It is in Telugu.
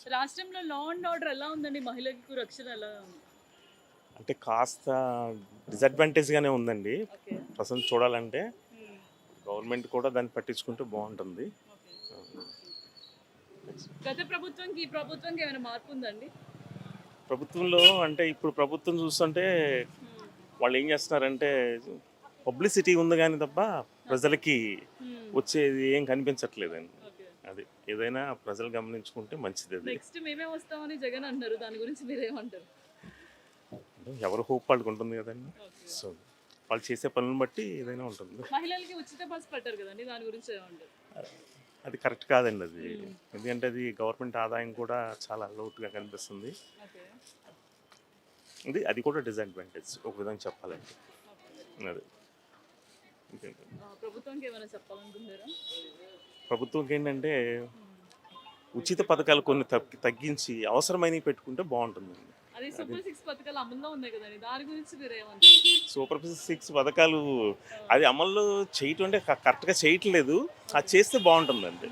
రాష్ట్రంలో లా అండ్ ఆర్డర్ ఎలా ఉందండి? మహిళలకు రక్షణ ఎలా ఉంది? అంటే కాస్త డిసడ్వాంటేజ్గానే ఉందండి. ఓకే. ప్రస్తుతం చూడాలంటే హ్మ్. గవర్నమెంట్ కూడా దాన్ని పట్టించుకుంటే బాగుంటుంది. ఓకే. గత ప్రభుత్వంకి, ఈ ప్రభుత్వంకి ఏమైనా మార్పు ఉందండి? ప్రభుత్వంలో అంటే ఇప్పుడు ప్రభుత్వం చూస్తుంటే హ్మ్. వాళ్ళు ఏం చేస్తున్నారంటే పబ్లిసిటీ ఉంది కానీ తప్ప ప్రజలకి హ్మ్. వచ్చేది ఏం కనిపించట్లేదండి. ఓకే. అది ఏదైనా ప్రజలు గమనించుకుంటే మంచిది. అది నెక్స్ట్ మేమే వస్తామని జగన్ అంటున్నారు. దాని గురించి మీరేమంటారు? ఎవరి హోప్ వాళ్ళకి ఉంటుంది కదండి. ఓకే. సో వాళ్ళు చేసే పనులను బట్టి ఏదైనా ఉంటుంది. మహిళలకి ఉచిత బస్ పెట్టారు కదండి! దాని గురించి ఏమంటారు? అది కరెక్ట్ కాదండి. అది హ్మ్. ఎందుకంటే అది గవర్నమెంట్ ఆదాయం కూడా చాలా లోటుగా కనిపిస్తుంది. ఓకే. అది కూడా డిసడ్వాంటేజ్ ఒక విధంగా చెప్పాలంటే. ఓకే. అది ఇంకేంటి. ప్రభుత్వంకి ఏమైనా చెప్పాలనుకుంటున్నారా? ప్రభుత్వంకి ఏంటంటే హ్మ్. ఉచిత పథకాలు కొన్ని తగ్గించి అవసరమైనవి పెట్టుకుంటే బాగుంటుందండి. అది అది సూపర్ 6 పథకాలు అమల్లో ఉన్నాయి కదండి! దాని గురించి మీరేమంటారు? సూపర్ 6 పథకాలు ఆ! అది అమలు చేయటం అంటే కరెక్ట్గా చేయట్లేదు. అది ఓకే. చేస్తే బాగుంటుందండి.